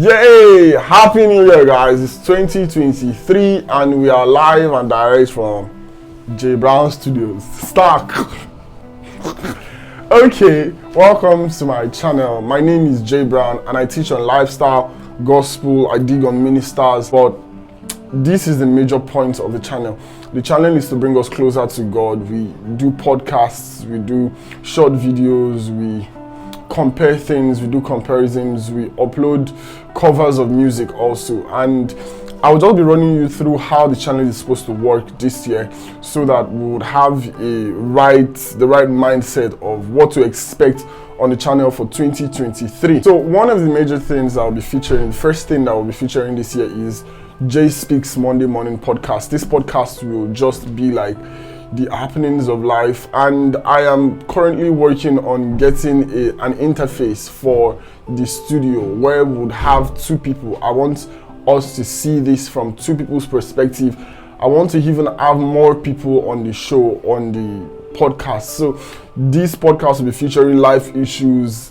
Yay! Happy New Year, guys. It's 2023 and we are live and direct from JhayBrown Studios. Stark! Okay, welcome to my channel. My name is JhayBrown and I teach on lifestyle, gospel, I dig on ministers, but this is the major point of the channel. The channel is to bring us closer to God. We do podcasts, we do short videos, we compare things, we do comparisons, we upload covers of music also, and I will just be running you through how the channel is supposed to work this year so that we would have the right mindset of what to expect on the channel for 2023. So one of the major things I'll be featuring, the first thing that will be featuring this year is Jay Speaks Monday Morning Podcast. This podcast will just be like the happenings of life, and I am currently working on getting an interface for the studio where we would have two people. I want us to see this from two people's perspective. I want to even have more people on the show, on the podcast. So this podcast will be featuring life issues,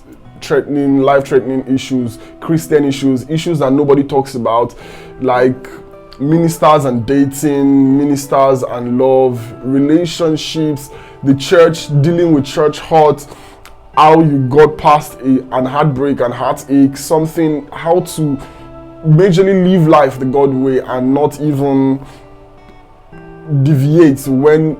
life-threatening issues, Christian issues that nobody talks about, like ministers and dating, ministers and love, relationships, the church, dealing with church hurt, how you got past an heartbreak and heartache, how to majorly live life the God way and not even deviate when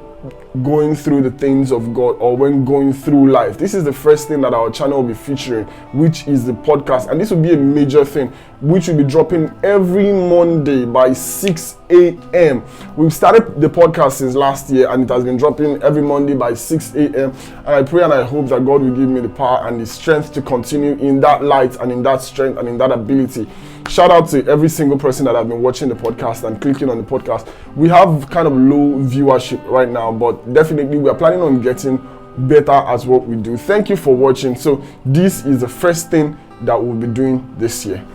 going through the things of God or when going through life. This is the first thing that our channel will be featuring, which is the podcast, and this will be a major thing which will be dropping every Monday by 6 a.m. We've started the podcast since last year and it has been dropping every Monday by 6 a.m. and I pray and I hope that God will give me the power and the strength to continue in that light and in that strength and in that ability. Shout out to every single person that have been watching the podcast and clicking on the podcast. We have kind of low viewership right now, but definitely we are planning on getting better at what we do. Thank you for watching. So this is the first thing that we'll be doing this year.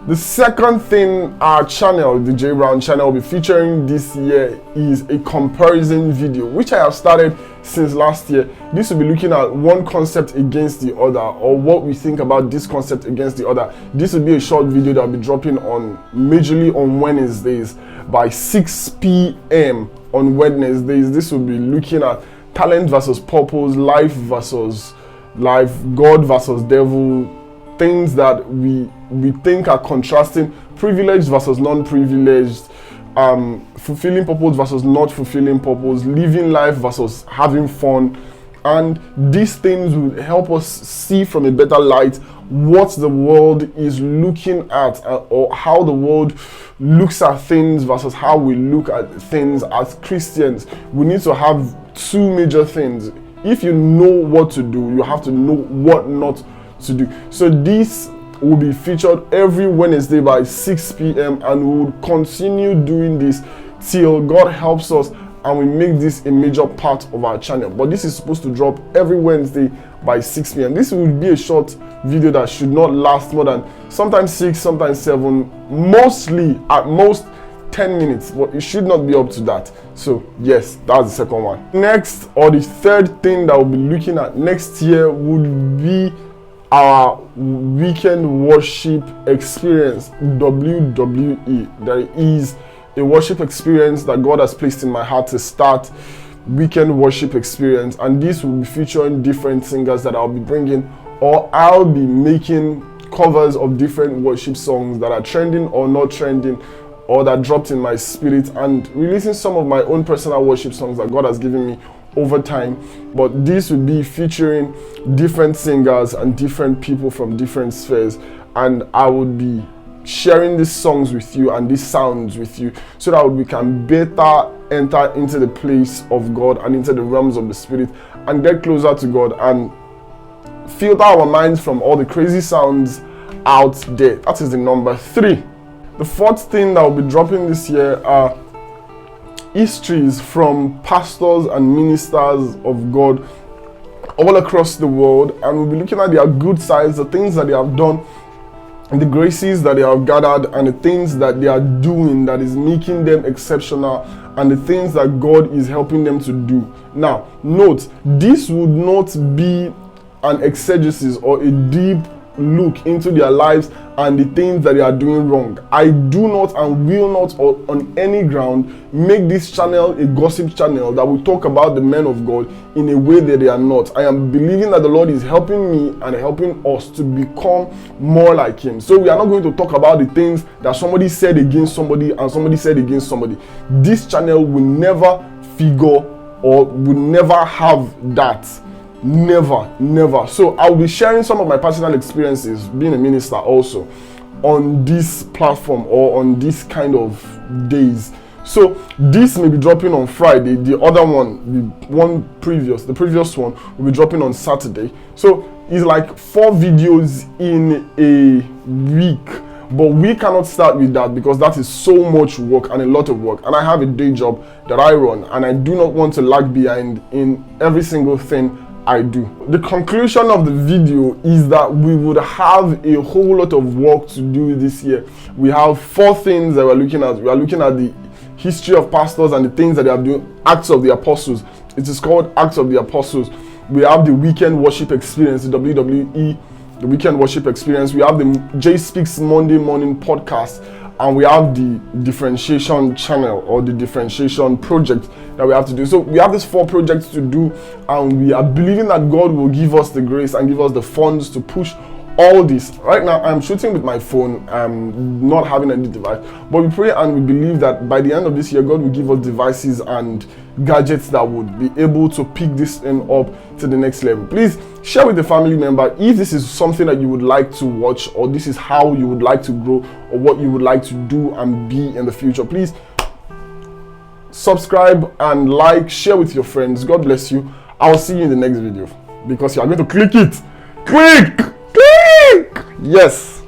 The second thing our channel, the JhayBrown channel, will be featuring this year is a comparison video, which I have started since last year. This will be looking at one concept against the other, or what we think about this concept against the other. This will be a short video that will be dropping majorly on Wednesdays by 6 p.m. on Wednesdays. This will be looking at talent versus purpose, life versus life, God versus devil, things that we think are contrasting, privileged versus non-privileged, fulfilling purpose versus not fulfilling purpose, living life versus having fun. And these things will help us see from a better light what the world is looking at, or how the world looks at things versus how we look at things as Christians. We need to have two major things. If you know what to do, you have to know what not to do. So this will be featured every Wednesday by 6 p.m. and we will continue doing this till God helps us and we make this a major part of our channel. But this is supposed to drop every Wednesday by 6 p.m. This will be a short video that should not last more than sometimes 6, sometimes 7, mostly at most 10 minutes, but it should not be up to that. So yes, that's the second one. Next, or the third thing that we'll be looking at next year would be our weekend worship experience, WWE. There is a worship experience that God has placed in my heart to start, weekend worship experience, and this will be featuring different singers that I'll be bringing, or I'll be making covers of different worship songs that are trending or not trending, or that dropped in my spirit, and releasing some of my own personal worship songs that God has given me over time. But this will be featuring different singers and different people from different spheres, and I would be sharing these songs with you and these sounds with you so that we can better enter into the place of God and into the realms of the spirit and get closer to God and filter our minds from all the crazy sounds out there. That is the number 3. The fourth thing that will be dropping this year are histories from pastors and ministers of God all across the world, and we'll be looking at their good sides, the things that they have done, and the graces that they have gathered, and the things that they are doing that is making them exceptional, and the things that God is helping them to do. Now, note, this would not be an exegesis or a deep look into their lives and the things that they are doing wrong. I do not and will not on any ground make this channel a gossip channel that will talk about the men of God in a way that they are not. I am believing that the Lord is helping me and helping us to become more like him. So we are not going to talk about the things that somebody said against somebody and somebody said against somebody. This channel will never figure or will never have that. Never. So I'll be sharing some of my personal experiences being a minister also on this platform or on this kind of days. So this may be dropping on Friday. The other one, the previous one will be dropping on Saturday. So it's like 4 videos in a week. But we cannot start with that because that is so much work and a lot of work. And I have a day job that I run, and I do not want to lag behind in every single thing I do. The conclusion of the video is that we would have a whole lot of work to do this year. We have 4 things that we're looking at. We are looking at the history of pastors and the things that they are doing. Acts of the Apostles. It is called Acts of the Apostles. We have the weekend worship experience, the WWE, the weekend worship experience. We have the Jay Speaks Monday morning podcast, and we have the differentiation channel or the differentiation project that we have to do. So we have these 4 projects to do, and we are believing that God will give us the grace and give us the funds to push all this. Right now I'm shooting with my phone. I'm not having any device, but we pray and we believe that by the end of this year God will give us devices and gadgets that would be able to pick this thing up to the next level. Please share with a family member if this is something that you would like to watch, or this is how you would like to grow, or what you would like to do and be in the future. Please subscribe and like, share with your friends. God bless you. I'll see you in the next video because you are going to click it. Click! Yes.